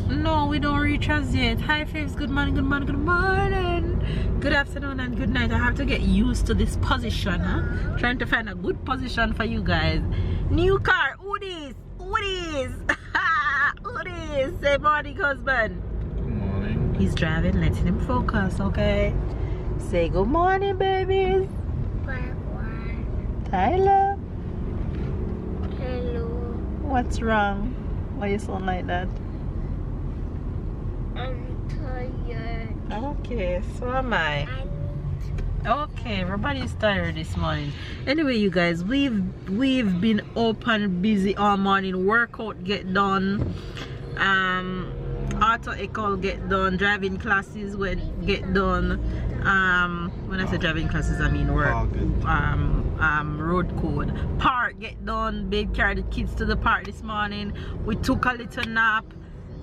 No, we don't reach as yet. Hi, Faves. Good morning, good morning, good morning. Good afternoon and good night. I have to get used to this position, huh? Trying to find a good position for you guys. New car. Who this? Who this? Who this? Say morning, husband. Good morning. He's driving. Letting him focus, okay? Say good morning, babies. Tyler. Hello. What's wrong? Why you sound like that? I'm tired. Okay, so am I. Okay, everybody's tired this morning. Anyway, you guys, we've been up and busy all morning. Workout get done, auto ecole get done, driving classes get done. When I say driving classes, I mean work. Road code. Park get done. Babe carried the kids to the park this morning. We took a little nap,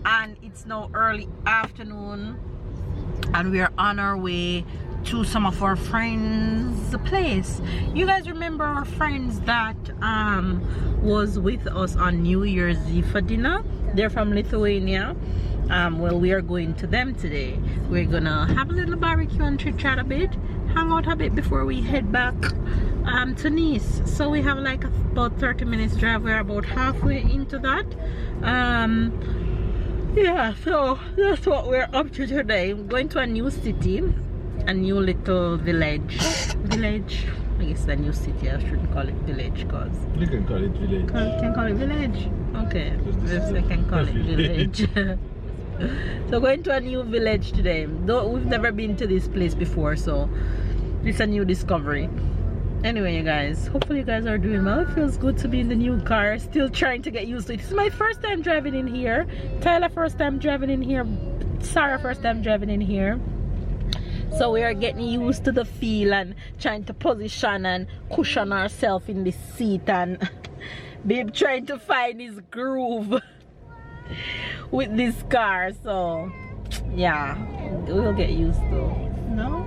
and it's now early afternoon, and we are on our way to some of our friends' place. You guys remember our friends that was with us on New Year's Eve for dinner? They're from Lithuania. Well, we are going to them today. We're gonna have a little barbecue and chit chat a bit, hang out a bit before we head back to Nice. So we have like about 30 minutes drive. We're about halfway into that. Yeah, so that's what we're up to today. I'm going to a new city, a new little village. I guess a new city. I shouldn't call it village because You can call it village. can call it village. Okay, yes, I can call it village. So going to a new village today. Though we've never been to this place before, so it's a new discovery. Anyway, you guys, hopefully you guys are doing well. It feels good to be in the new car. Still trying to get used to it. This is my first time driving in here. Tyler first time driving in here. Sarah first time driving in here. So we are getting used to the feel and trying to position and cushion ourselves in the seat, and babe trying to find his groove with this car. So yeah, we'll get used to it. No?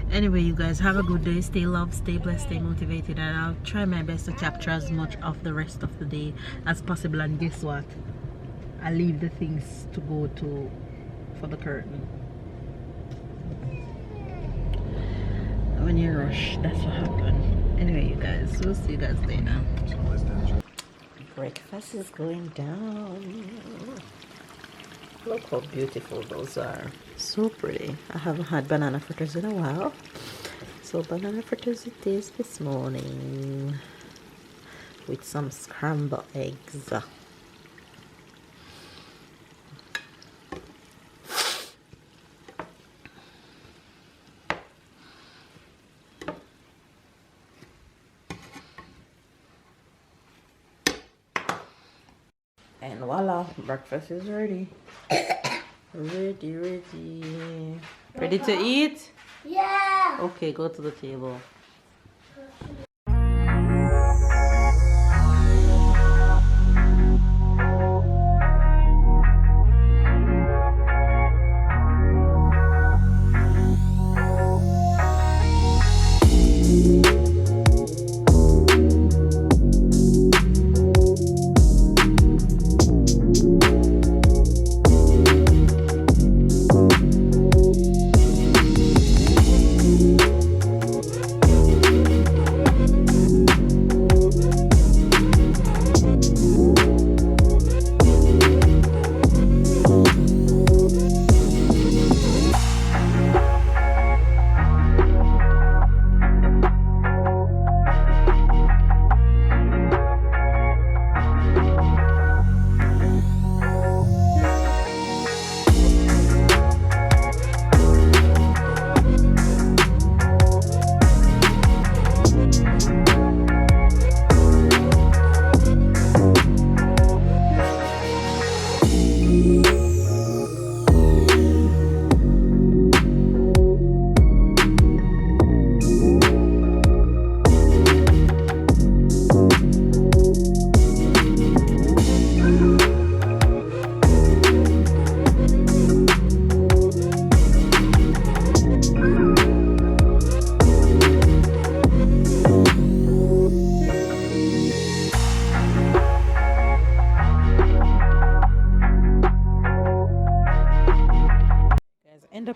Anyway, you guys, have a good day. Stay loved, stay blessed, stay motivated, and I'll try my best to capture as much of the rest of the day as possible. And guess what? I leave the things to go to for the curtain. When you rush, that's what happened. Anyway, you guys, we'll see you guys later. Breakfast is going down. Look how beautiful those are. So pretty. I haven't had banana fritters in a while, so banana fritters it is this morning with some scrambled eggs. And voila, breakfast is ready. Ready to eat? Yeah. Okay, go to the table.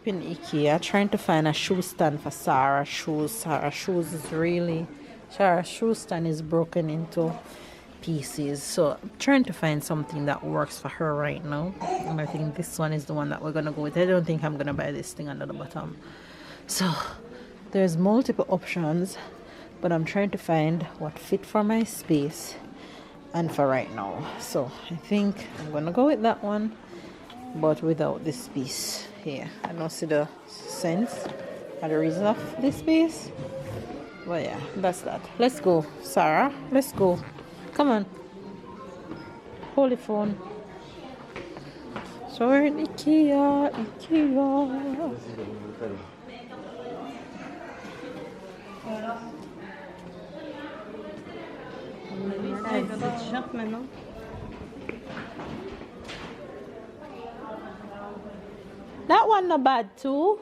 up in IKEA trying to find a shoe stand for Sarah's shoes. Sarah's shoes is really... Sarah's shoe stand is broken into pieces. So I'm trying to find something that works for her right now. And I think this one is the one that we're going to go with. I don't think I'm going to buy this thing under the bottom. So there's multiple options. But I'm trying to find what fit for my space and for right now. So I think I'm going to go with that one. But without this piece here. I don't see the sense or the reason of this piece. But yeah, that's that. Let's go, Sarah. Let's go. Come on. Hold the phone. So we're in IKEA. IKEA. That one not bad too.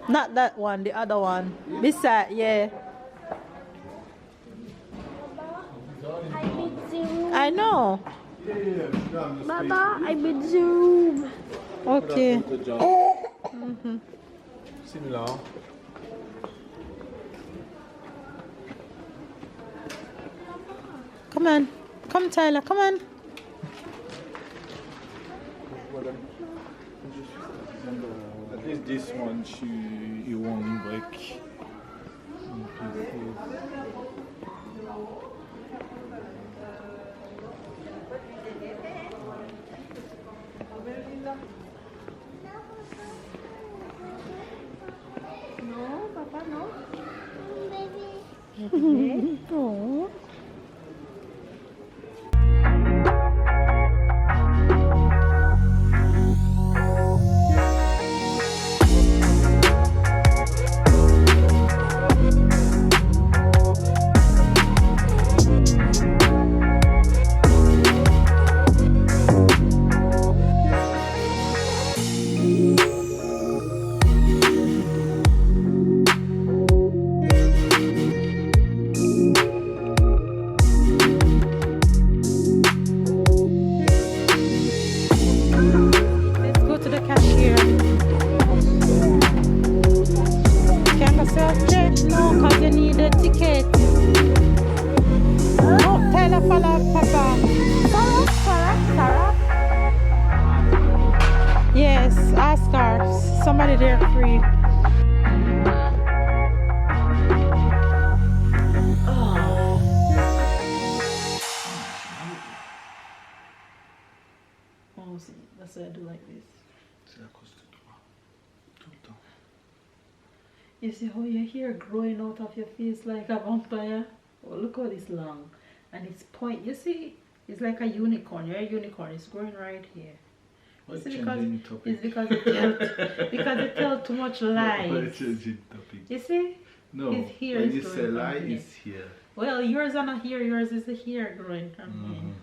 Not that one, the other one. Beside, yeah. I know. Baba, I will zoom. Okay. Similar. Come on. Come, Tyler. Come on. At least this one you won't break. No, Papa, no. Baby. Oh. Yes, ask her. Somebody there free. Oh, see, that's why I do like this. You see how your hair growing out of your face like a vampire? Oh, look how it's long. And it's point. You see, it's like a unicorn. You're a unicorn. It's growing right here. It's because it tells too much lies. You see? No, his hair when is you growing say from lie, here. it's here. Well, yours are not here. Yours is the hair growing from here.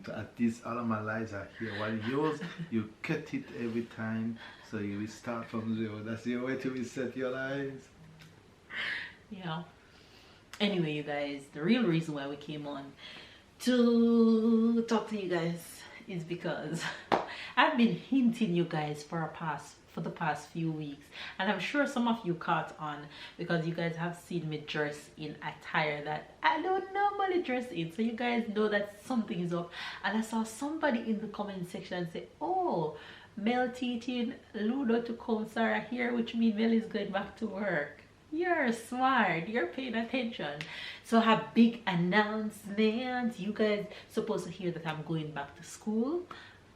So at least all of my lies are here. While yours, you cut it every time, so you will start from zero. That's your way to reset your lives. Yeah. Anyway, you guys, the real reason why we came on to talk to you guys is because I've been hinting you guys for the past few weeks, and I'm sure some of you caught on because you guys have seen me dress in attire that I don't normally dress in, so you guys know that something is up. And I saw somebody in the comment section say, oh, Mel teaching Ludo to comb Sarah here, which means Mel is going back to work. You're smart, you're paying attention. So I have big announcements. You guys supposed to hear that I'm going back to school,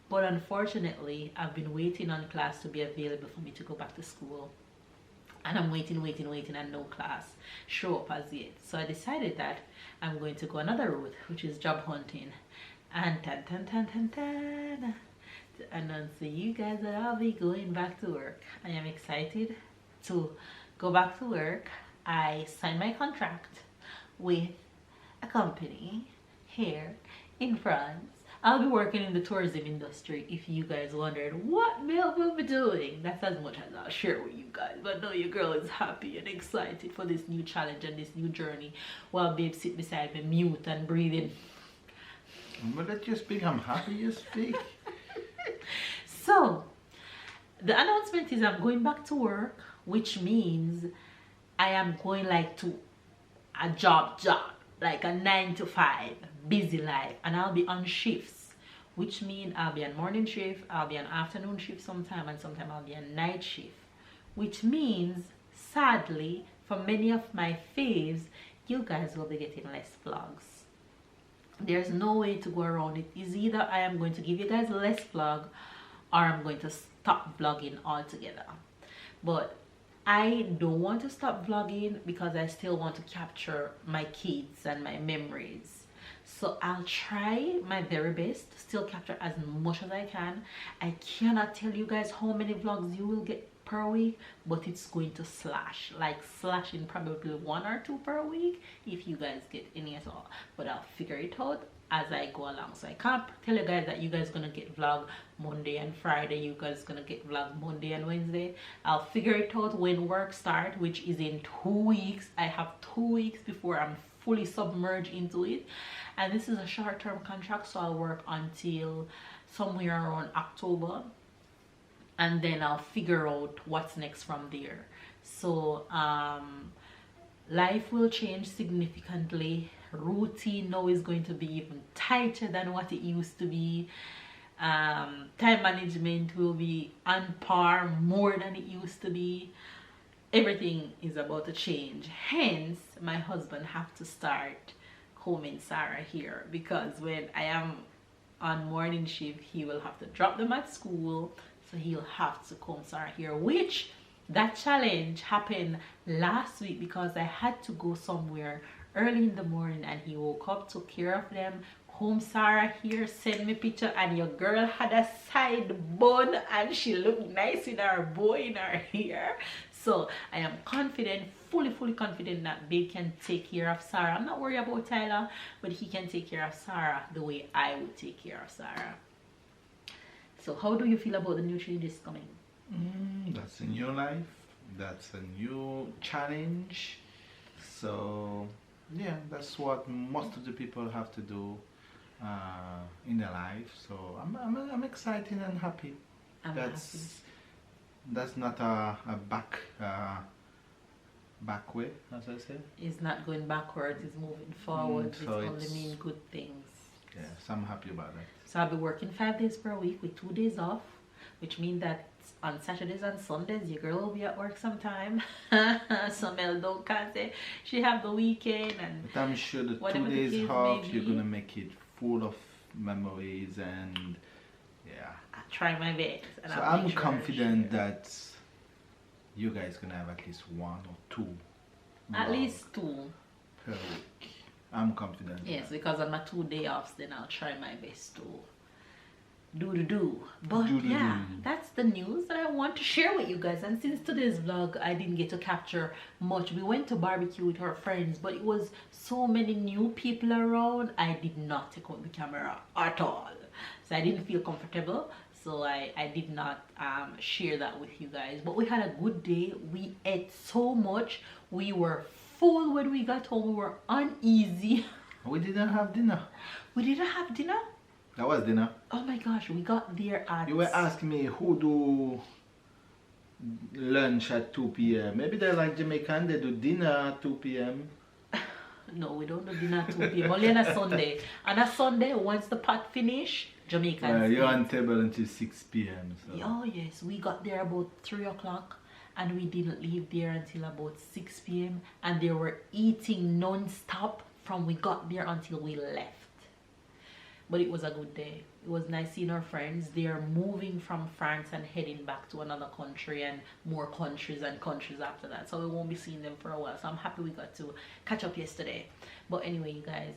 but unfortunately I've been waiting on class to be available for me to go back to school, and I'm waiting and no class show up as yet. So I decided that I'm going to go another route, which is job hunting, and to announce to you guys that I'll be going back to work. I am excited to go back to work. I signed my contract with a company here in France I'll be working in the tourism industry. If you guys wondered what Mel will be doing, that's as much as I'll share with you guys. But no, your girl is happy and excited for this new challenge and this new journey, while babe sit beside me mute and breathing. But let you speak. I'm happy you speak. So the announcement is I'm going back to work, which means I am going like to a job, like a 9 to 5 busy life, and I'll be on shifts, which means I'll be on morning shift, I'll be on afternoon shift sometime, and sometime I'll be on night shift, which means sadly for many of my faves, you guys will be getting less vlogs. There's no way to go around it. Is either I am going to give you guys less vlog, or I'm going to stop vlogging altogether. But I don't want to stop vlogging because I still want to capture my kids and my memories. So I'll try my very best to still capture as much as I can. I cannot tell you guys how many vlogs you will get per week, but it's going to slash, like slashing probably 1 or 2 per week if you guys get any at all. But I'll figure it out as I go along. So I can't tell you guys that you guys gonna get vlog Monday and Friday, you guys gonna get vlog Monday and Wednesday. I'll figure it out when work start, which is in 2 weeks. I have 2 weeks before I'm fully submerged into it, and this is a short-term contract, so I'll work until somewhere around October, and then I'll figure out what's next from there. So life will change significantly. Routine now is going to be even tighter than what it used to be. Time management will be on par more than it used to be. Everything is about to change. Hence, my husband have to start homing Sarah here, because when I am on morning shift, he will have to drop them at school, so he'll have to comb Sarah here, which that challenge happened last week because I had to go somewhere early in the morning, and he woke up, took care of them, home Sarah here, send me picture, and your girl had a side bun and she looked nice in her bow in her hair. So I am confident, fully confident that babe can take care of Sarah. I'm not worried about Tyler, but he can take care of Sarah the way I would take care of Sarah. So how do you feel about the new changes coming? That's a new life, that's a new challenge. So yeah, that's what most of the people have to do in their life. So I'm excited and happy. That's not a back way, as I said. It's not going backwards, it's moving forward. So it's only mean good things. Yes, I'm happy about that. So I'll be working 5 days per week with 2 days off, which means that on Saturdays and Sundays your girl will be at work sometime. So Mel can't say she have the weekend, and but I'm sure the 2 days off you're gonna make it full of memories, and yeah, I'll try my best. And so I'm confident that you guys gonna have at least 1 or 2 at least 2 per week. I'm confident. Yes, because on my 2 day offs, then I'll try my best to do. But yeah, that's the news that I want to share with you guys. And since today's vlog I didn't get to capture much, we went to barbecue with our friends, but it was so many new people around, I did not take out the camera at all, so I didn't feel comfortable, so I did not share that with you guys. But we had a good day. We ate so much, we were full when we got home, we were uneasy. We didn't have dinner. We didn't have dinner? That was dinner. Oh my gosh, we got there at... You were asking me who do lunch at 2 p.m. Maybe they're like Jamaican, they do dinner at 2 p.m. No, we don't do dinner at 2 p.m. Only on a Sunday. On a Sunday, once the pot finish, Jamaican. You're on table until 6 p.m. So. Oh yes, we got there about 3 o'clock and we didn't leave there until about 6 p.m. and they were eating non-stop from we got there until we left. But it was a good day. It was nice seeing our friends. They are moving from France and heading back to another country, and more countries and countries after that. So we won't be seeing them for a while. So I'm happy we got to catch up yesterday. But anyway, you guys,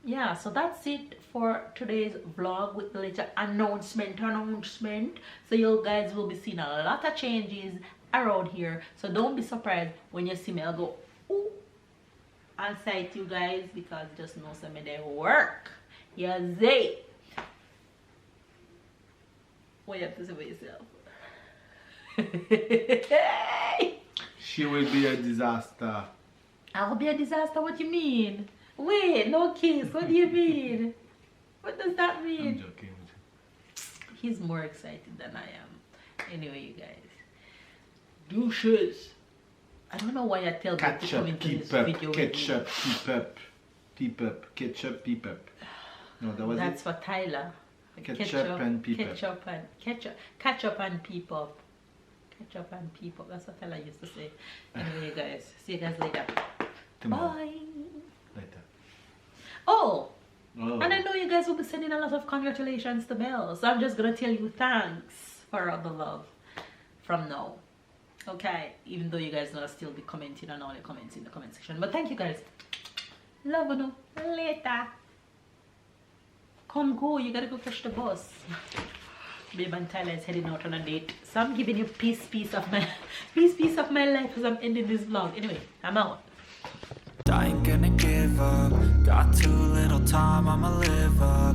yeah, so that's it for today's vlog with the little announcement. So you guys will be seeing a lot of changes around here. So don't be surprised when you see me. I'll go, ooh, on site, you guys, because just know some of their work. Yeah, they. What you have to say about yourself? She will be a disaster. I'll be a disaster. What do you mean? Wait, no kiss. What do you mean? What does that mean? I'm joking. He's more excited than I am. Anyway, you guys. Douches. I don't know why I tell them to come Ketchup, into this keep up. video Ketchup, with keep up. Peep up. Ketchup, peep up. No, that me. was That's it. for Tyler. Ketchup and peep up. Ketchup and peep up. Ketchup and peep up. That's what Tyler used to say. Anyway, you guys. See you guys later. Tomorrow. Bye. Later. Oh. Oh. And I know you guys will be sending a lot of congratulations to Belle. So I'm just going to tell you thanks for all the love from now. Okay? Even though you guys know I'll still be commenting on all the comments in the comment section. But thank you guys. Love you. Later. Come go. You got to go catch the bus. Babe and Tyler is heading out on a date. So I'm giving you piece of my life as I'm ending this vlog. Anyway, I'm out. I ain't gonna give up. Got too little time, I'ma live up.